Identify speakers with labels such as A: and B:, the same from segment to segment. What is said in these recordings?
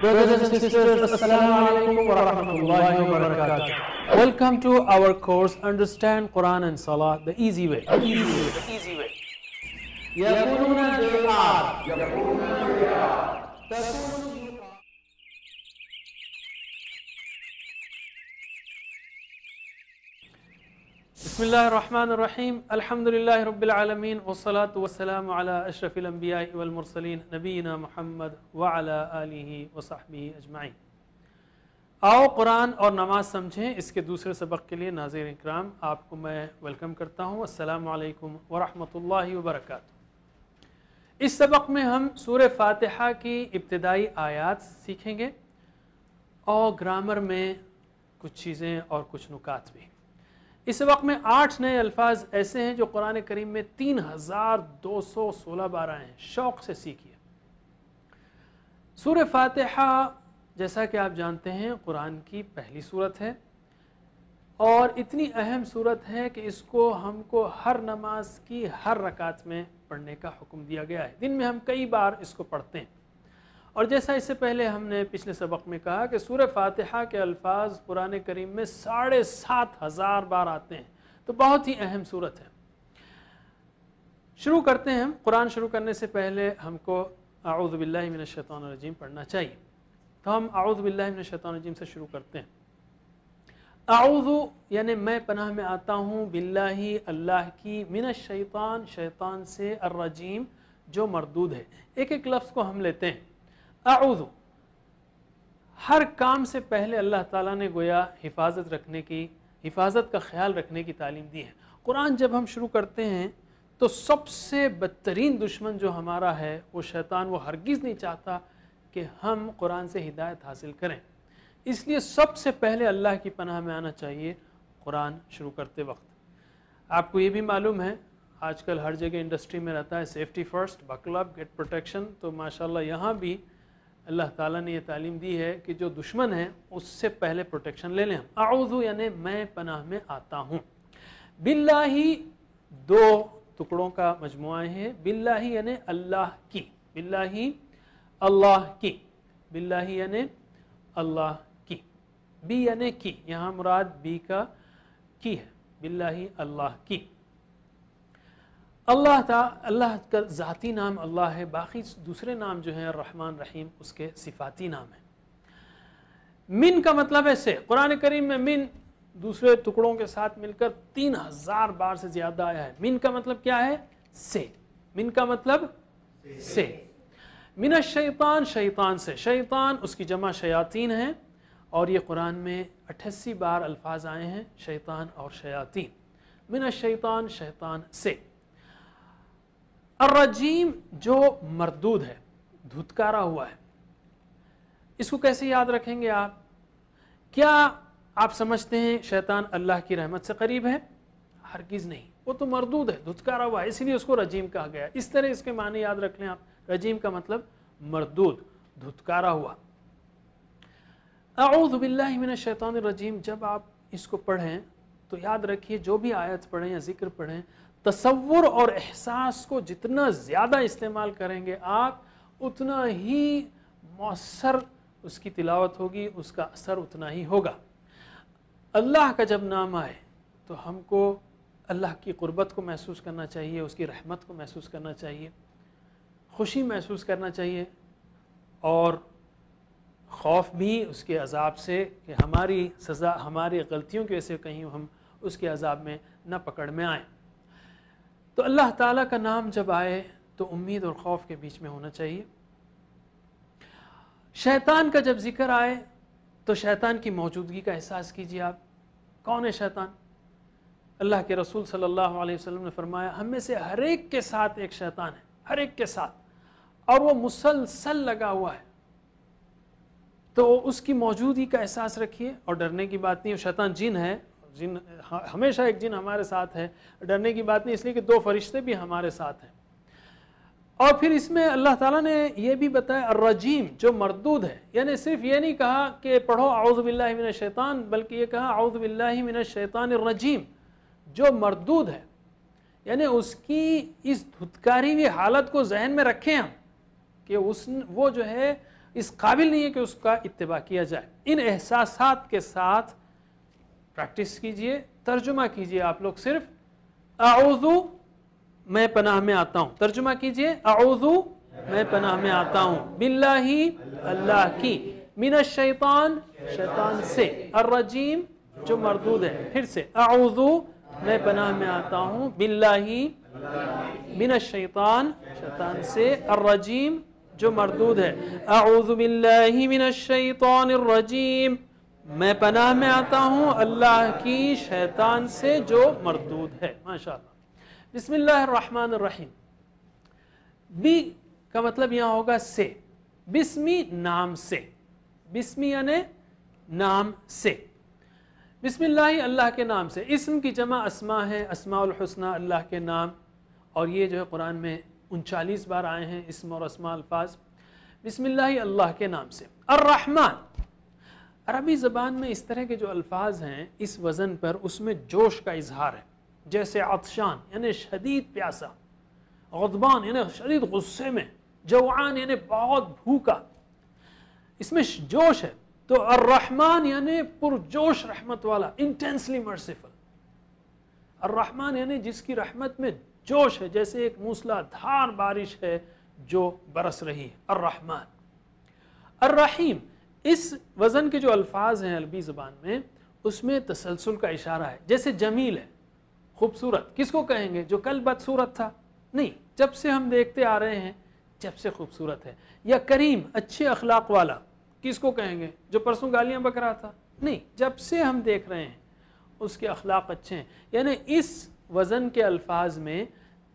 A: Brothers and sisters, Assalamu alaikum wa rahmatullahi wa barakatuh. Welcome to our course Understand Quran and Salah the easy way. يقولون بالآر بسم الله الرحمن الرحيم الحمد لله رب العالمين والصلاة والسلام على أشرف الأنبياء والمرسلين نبينا محمد وعلى آله وصحبه أجمعين. آؤ قرآن اور نماز سمجھیں، اس کے دوسرے سبق کے لیے ناظرین اکرام آپ کو میں ویلکم کرتا ہوں. السلام علیکم ورحمۃ اللہ وبرکاتہ. اس سبق میں ہم سورہ فاتحہ کی ابتدائی آیات سیکھیں گے اور گرامر میں کچھ چیزیں اور کچھ نکات بھی. اس وقت میں 8 نئے الفاظ ایسے ہیں جو قرآن کریم میں 3216 بار آئے ہیں. شوق سے سیکھیے. سورہ فاتحہ جیسا کہ آپ جانتے ہیں قرآن کی پہلی سورت ہے اور اتنی اہم سورت ہے کہ اس کو ہم کو ہر نماز کی ہر رکعت میں پڑھنے کا حکم دیا گیا ہے. دن میں ہم کئی بار اس کو پڑھتے ہیں اور جیسا اس سے پہلے ہم نے پچھلے سبق میں کہا کہ سورہ فاتحہ کے الفاظ قرآن کریم میں 7500 بار آتے ہیں، تو بہت ہی اہم صورت ہے. شروع کرتے ہیں. ہم قرآن شروع کرنے سے پہلے ہم کو اعوذ باللہ من الشیطان الرجیم پڑھنا چاہیے، تو ہم اعوذ باللہ من الشیطان الرجیم سے شروع کرتے ہیں. اعوذ یعنی میں پناہ میں آتا ہوں، باللہ اللہ کی، من الشیطان شیطان سے، الرجیم جو مردود ہے. ایک ایک لفظ کو ہم لیتے ہیں. اعوذ، ہر کام سے پہلے اللہ تعالیٰ نے گویا حفاظت کا خیال رکھنے کی تعلیم دی ہے. قرآن جب ہم شروع کرتے ہیں تو سب سے بدترین دشمن جو ہمارا ہے وہ شیطان، وہ ہرگز نہیں چاہتا کہ ہم قرآن سے ہدایت حاصل کریں. اس لیے سب سے پہلے اللہ کی پناہ میں آنا چاہیے قرآن شروع کرتے وقت. آپ کو یہ بھی معلوم ہے آج کل ہر جگہ انڈسٹری میں رہتا ہے سیفٹی فرسٹ، بکل اپ، گیٹ پروٹیکشن. تو ماشاءاللہ یہاں بھی اللہ تعالیٰ نے یہ تعلیم دی ہے کہ جو دشمن ہے اس سے پہلے پروٹیکشن لے لیں. اعوذ یعنی میں پناہ میں آتا ہوں. باللہ 2 ٹکڑوں کا مجموعہ ہے. باللہ یعنی اللہ کی، باللہ اللہ کی، باللہ یعنی اللہ کی، بی یعنی کی، یہاں مراد بی کا کی ہے. باللہ اللہ کی. اللہ کا ذاتی نام اللہ ہے، باقی دوسرے نام جو ہیں الرحمن رحیم اس کے صفاتی نام ہیں. من کا مطلب ہے سے. قرآن کریم میں من دوسرے ٹکڑوں کے ساتھ مل کر 3000 بار سے زیادہ آیا ہے. من کا مطلب کیا ہے؟ سے. من کا مطلب سے. من الشیطان شیطان سے. شیطان اس کی جمع شیاطین ہیں اور یہ قرآن میں 88 بار الفاظ آئے ہیں شیطان اور شیاطین. من الشیطان شیطان سے. الرجیم جو مردود ہے، دھتکارا ہوا ہے. اس کو کیسے یاد رکھیں گے آپ؟ کیا آپ سمجھتے ہیں شیطان اللہ کی رحمت سے قریب ہے؟ ہرگز نہیں. وہ تو مردود ہے، دھتکارا ہوا ہے، اسی لیے اس کو رجیم کہا گیا. اس طرح اس کے معنی یاد رکھ لیں آپ. رجیم کا مطلب مردود، دھتکارا ہوا. اعوذ باللہ من الشیطان الرجیم جب آپ اس کو پڑھیں تو یاد رکھیے جو بھی آیت پڑھیں یا ذکر پڑھیں، تصور اور احساس کو جتنا زیادہ استعمال کریں گے آپ اتنا ہی مؤثر اس کی تلاوت ہوگی، اس کا اثر اتنا ہی ہوگا. اللہ کا جب نام آئے تو ہم کو اللہ کی قربت کو محسوس کرنا چاہیے، اس کی رحمت کو محسوس کرنا چاہیے، خوشی محسوس کرنا چاہیے اور خوف بھی اس کے عذاب سے کہ ہماری سزا ہماری غلطیوں کی وجہ سے کہیں ہم اس کے عذاب میں نہ پکڑ میں آئیں. تو اللہ تعالیٰ کا نام جب آئے تو امید اور خوف کے بیچ میں ہونا چاہیے. شیطان کا جب ذکر آئے تو شیطان کی موجودگی کا احساس کیجیے آپ. کون ہے شیطان؟ اللہ کے رسول صلی اللہ علیہ وسلم نے فرمایا ہم میں سے ہر ایک کے ساتھ ایک شیطان ہے، ہر ایک کے ساتھ، اور وہ مسلسل لگا ہوا ہے. تو اس کی موجودگی کا احساس رکھیے اور ڈرنے کی بات نہیں. شیطان جن ہے، جن ہمیشہ ایک جن ہمارے ساتھ ہے. ڈرنے کی بات نہیں، اس لیے کہ 2 فرشتے بھی ہمارے ساتھ ہیں. اور پھر اس میں اللہ تعالیٰ نے یہ بھی بتایا الرجیم جو مردود ہے. یعنی صرف یہ نہیں کہا کہ پڑھو اعوذ باللہ من الشیطان، بلکہ یہ کہا اعوذ باللہ من الشیطان الرجیم جو مردود ہے. یعنی اس کی اس دھتکاری ہوئی حالت کو ذہن میں رکھیں ہم کہ وہ جو ہے اس قابل نہیں ہے کہ اس کا اتباع کیا جائے۔ ان احساسات کے ساتھ پریکٹس کیجئے، ترجمہ کیجئے آپ لوگ صرف اعوذ میں پناہ میں آتا ہوں، ترجمہ کیجئے اعوذ میں پناہ میں آتا ہوں باللہ اللہ کی، من الشیطان شیطان سے، الرجیم جو مردود ہے، پھر سے اعوذ میں پناہ میں آتا ہوں باللہ من الشیطان شیطان سے، الرجیم جو مردود ہے، اعوذ باللہ من الشیطان الرجیم میں پناہ میں آتا ہوں اللہ کی شیطان سے جو مردود ہے۔ ماشاءاللہ۔ بسم اللہ الرحمن الرحیم، بی کا مطلب یہاں ہوگا سے، بسمی نام سے، بسمی یعنی نام سے، بسم اللہ اللہ کے نام سے، اسم کی جمع اسماء ہے، اسماء الحسنہ اللہ کے نام، اور یہ جو ہے قرآن میں 39 بار آئے ہیں اسم اور اسماء الفاظ، بسم اللہ اللہ کے نام سے۔ الرحمن، عربی زبان میں اس طرح کے جو الفاظ ہیں اس وزن پر، اس میں جوش کا اظہار ہے، جیسے عطشان یعنی شدید پیاسا، غضبان یعنی شدید غصے میں، جوعان یعنی بہت بھوکا، اس میں جوش ہے۔ تو الرحمن یعنی پرجوش رحمت والا، انٹینسلی مرسیفل۔ الرحمن یعنی جس کی رحمت میں جوش ہے، جیسے ایک موسلا دھار بارش ہے جو برس رہی ہے، الرحمن۔ الرحیم، اس وزن کے جو الفاظ ہیں عربی زبان میں، اس میں تسلسل کا اشارہ ہے، جیسے جمیل ہے، خوبصورت، کس کو کہیں گے جو کل بدصورت تھا؟ نہیں، جب سے ہم دیکھتے آ رہے ہیں جب سے خوبصورت ہے۔ یا کریم، اچھے اخلاق والا، کس کو کہیں گے جو پرسوں گالیاں بک رہا تھا؟ نہیں، جب سے ہم دیکھ رہے ہیں اس کے اخلاق اچھے ہیں، یعنی اس وزن کے الفاظ میں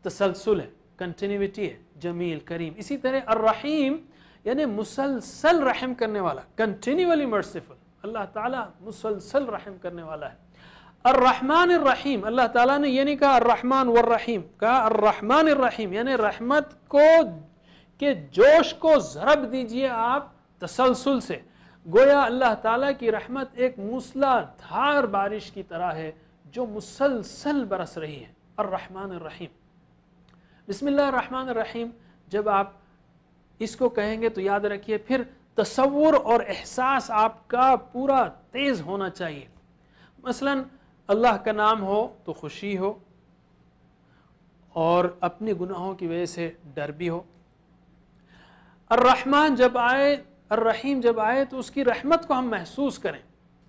A: تسلسل ہے، کنٹینیوٹی ہے، جمیل، کریم۔ اسی طرح الرحیم یعنی مسلسل رحم کرنے والا، کنٹینیولی مرسیفل، اللہ تعالیٰ مسلسل رحم کرنے والا ہے۔ الرحمن الرحیم، اللہ تعالیٰ نے یہ نہیں کہا الرحمن والرحیم، کہا الرحمن الرحیم، یعنی رحمت کو کہ جوش کو ضرب دیجئے آپ تسلسل سے، گویا اللہ تعالیٰ کی رحمت ایک موسلا دھار بارش کی طرح ہے جو مسلسل برس رہی ہے۔ الرحمن الرحیم، بسم اللہ الرحمن الرحیم جب آپ اس کو کہیں گے تو یاد رکھیے پھر تصور اور احساس آپ کا پورا تیز ہونا چاہیے۔ مثلا اللہ کا نام ہو تو خوشی ہو، اور اپنے گناہوں کی وجہ سے ڈر بھی ہو۔ الرحمن جب آئے، الرحیم جب آئے تو اس کی رحمت کو ہم محسوس کریں،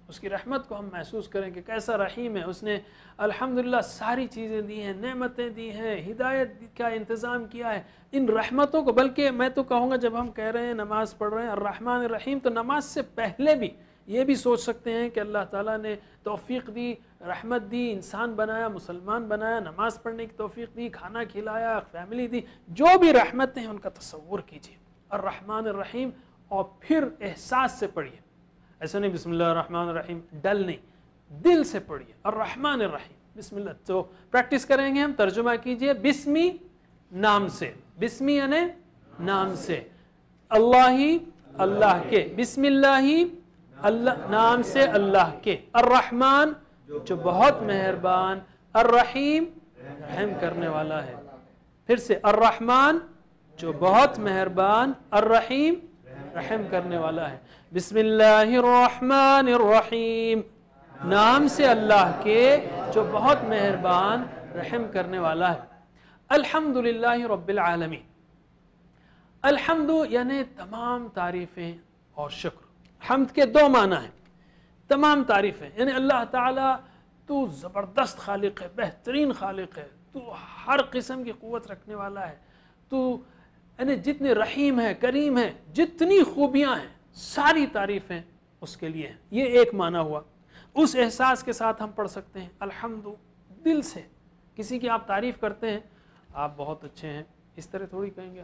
A: اس کی رحمت کو ہم محسوس کریں کہ کیسا رحیم ہے، اس نے الحمدللہ ساری چیزیں دی ہیں، نعمتیں دی ہیں، ہدایت کا انتظام کیا ہے۔ ان رحمتوں کو، بلکہ میں تو کہوں گا جب ہم کہہ رہے ہیں نماز پڑھ رہے ہیں الرحمن الرحیم، تو نماز سے پہلے بھی یہ بھی سوچ سکتے ہیں کہ اللہ تعالیٰ نے توفیق دی، رحمت دی، انسان بنایا، مسلمان بنایا، نماز پڑھنے کی توفیق دی، کھانا کھلایا، فیملی دی، جو بھی رحمتیں ہیں ان کا تصور کیجیے، الرحمن الرحیم، اور پھر احساس سے پڑھیے، ایسا نہیں بسم اللہ الرحمن الرحیم ڈل نہیں، دل سے پڑھیے الرحمن الرحیم، بسم اللہ۔ تو پریکٹس کریں گے ہم، ترجمہ کیجئے، بسمی نام سے، بسمی یعنی نام سے، اللہ ہی اللہ کے، بسم اللہ ہی اللہ نام سے اللہ کے، الرحمن جو بہت مہربان، الرحیم رحم کرنے والا ہے، پھر سے الرحمن جو بہت مہربان، الرحیم رحم کرنے والا ہے۔ بسم اللہ الرحمن الرحیم، نام سے اللہ کے جو بہت مہربان رحم کرنے والا ہے۔ الحمدللہ رب العالمین، الحمد یعنی تمام تعریفیں اور شکر۔ حمد کے دو معنی ہیں، تمام تعریفیں، یعنی اللہ تعالیٰ تو زبردست خالق ہے، بہترین خالق ہے، تو ہر قسم کی قوت رکھنے والا ہے، تو یعنی جتنے رحیم ہے، کریم ہے، جتنی خوبیاں ہیں ساری تعریفیں اس کے لیے ہیں۔ یہ ایک معنی ہوا، اس احساس کے ساتھ ہم پڑھ سکتے ہیں الحمد، دل سے کسی کی آپ تعریف کرتے ہیں، آپ بہت اچھے ہیں، اس طرح تھوڑی کہیں گے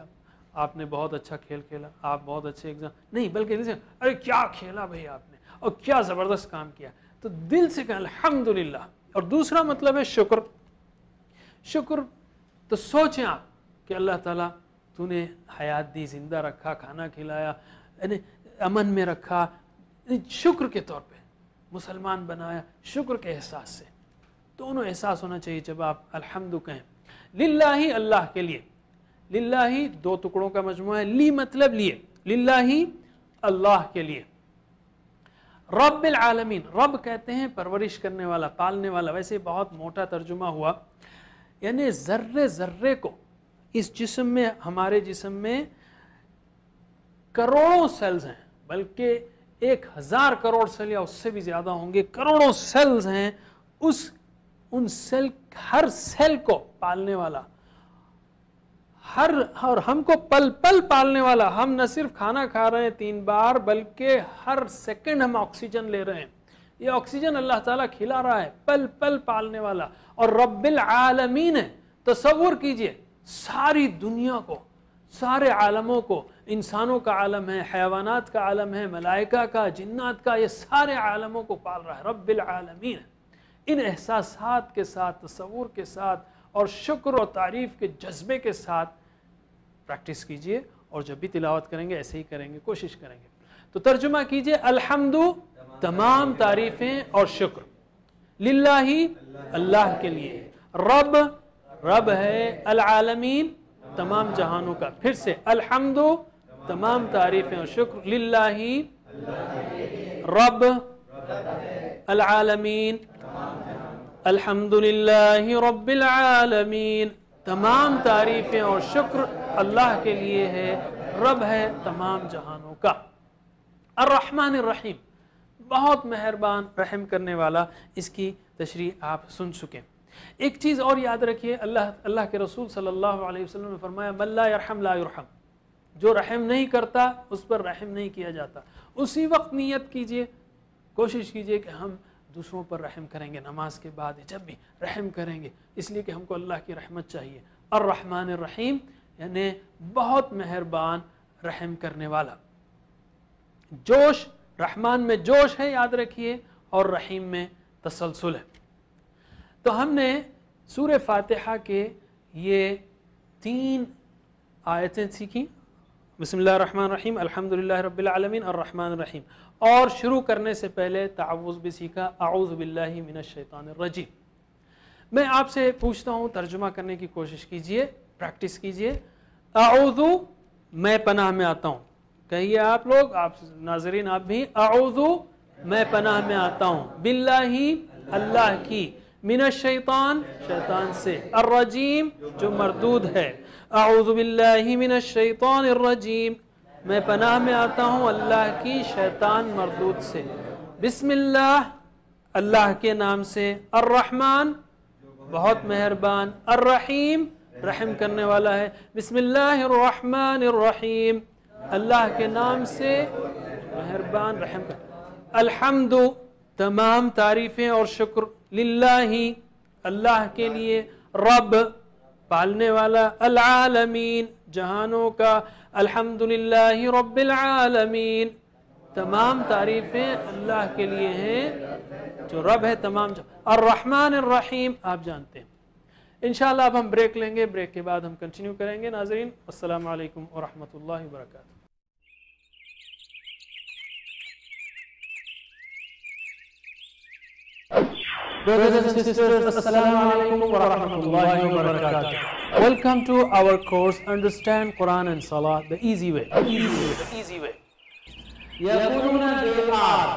A: آپ نے بہت اچھا کھیل کھیلا، آپ بہت اچھے ایگزام، نہیں، بلکہ دل سے ارے کیا کھیلا بھائی آپ نے، اور کیا زبردست کام کیا، تو دل سے کہیں الحمدللہ۔ اور دوسرا مطلب ہے شکر، شکر تو سوچیں آپ کہ اللہ تعالیٰ تو نے حیات دی، زندہ رکھا، کھانا کھلایا، یعنی امن میں رکھا، شکر کے طور پہ مسلمان بنایا، شکر کے احساس سے، دونوں احساس ہونا چاہیے جب آپ الحمد کہیں۔ للہ اللہ کے لیے، للہ دو ٹکڑوں کا مجموعہ ہے، لی مطلب لیے، للہ اللہ کے لیے. رب العالمین, رب کہتے ہیں پرورش کرنے والا, پالنے والا. ویسے بہت موٹا ترجمہ ہوا, یعنی ذرے ذرے کو اس جسم میں, ہمارے جسم میں کروڑوں سیلز ہیں, بلکہ 1000 کروڑ سیل یا اس سے بھی زیادہ ہوں گے, کروڑوں سیلز ہیں. ان سیل, ہر سیل کو پالنے والا, اور ہم کو پل پل پالنے والا. ہم نہ صرف کھانا کھا رہے ہیں 3 بار, بلکہ ہر سیکنڈ ہم آکسیجن لے رہے ہیں. یہ آکسیجن اللہ تعالیٰ کھلا رہا ہے, پل پل پالنے والا. اور رب العالمین ہے. تصور کیجئے ساری دنیا کو, سارے عالموں کو, انسانوں کا عالم ہے, حیوانات کا عالم ہے, ملائکہ کا, جنات کا, یہ سارے عالموں کو پال رہا ہے. رب العالمین. ان احساسات کے ساتھ, تصور کے ساتھ اور شکر و تعریف کے جذبے کے ساتھ پریکٹس کیجئے, اور جب بھی تلاوت کریں گے ایسے ہی کریں گے, کوشش کریں گے. تو ترجمہ کیجئے, الحمد تمام تعریفیں اور شکر, للہ اللہ کے لیے, رب رب ہے, العالمین تمام جہانوں کا. پھر سے الحمد تمام تعریفیں اور شکر, للہ رب العالمین, الحمدللہ رب العالمین, تمام تعریفیں اور شکر اللہ کے لیے ہے, رب ہے تمام جہانوں کا. الرحمن الرحیم, بہت مہربان, رحم کرنے والا. اس کی تشریح آپ سن چکے. ایک چیز اور یاد رکھیے, اللہ کے رسول صلی اللہ علیہ وسلم نے فرمایا, من لا یرحم لا یرحم, جو رحم نہیں کرتا اس پر رحم نہیں کیا جاتا. اسی وقت نیت کیجئے, کوشش کیجئے کہ ہم دوسروں پر رحم کریں گے, نماز کے بعد جب بھی رحم کریں گے, اس لیے کہ ہم کو اللہ کی رحمت چاہیے. الرحمن الرحیم یعنی بہت مہربان, رحم کرنے والا. جوش, رحمان میں جوش ہے یاد رکھیے, اور رحیم میں تسلسل ہے. تو ہم نے سورہ فاتحہ کے یہ 3 آیتیں سیکھی. بسم اللہ الرحمن الرحیم, الحمدللہ رب العالمین, الرحمن الرحیم. اور شروع کرنے سے پہلے تعوذ بھی سیکھا, اعوذ باللہ من الشیطان الرجیم. میں آپ سے پوچھتا ہوں, ترجمہ کرنے کی کوشش کیجئے, پریکٹس کیجئے. اعوذ, میں پناہ میں آتا ہوں. کہیے آپ لوگ, آپ ناظرین آپ بھی, اعوذ میں پناہ میں آتا ہوں, باللہ اللہ کی, من الشیطان شیطان سے, الرجیم جو مردود ہے. اعوذ باللہ من الشیطان الرجیم, میں پناہ میں آتا ہوں اللہ کی شیطان مردود سے. بسم اللہ, اللہ کے نام سے. الرحمن بہت مہربان, الرحیم رحم کرنے والا ہے. بسم اللہ الرحمن الرحیم, اللہ کے نام سے مہربان, رحم کر. الحمد تمام تعریفیں اور شکر, للہ اللہ کے لیے, رب پالنے والا, العالمین جہانوں کا, الحمدللہ رب العالمین تمام تعریفیں اللہ کے لیے ہیں جو رب ہے تمام. الرحمن الرحیم آپ جانتے ہیں. انشاءاللہ اب ہم بریک لیں گے, بریک کے بعد ہم کنٹینیو کریں گے. ناظرین السلام علیکم ورحمۃ اللہ وبرکاتہ. Brothers and sisters, Assalamu alaikum wa rahmatullahi wa barakatuh. Welcome to our course Understand Quran and Salah the easy way. The easy way. يقولون بالآب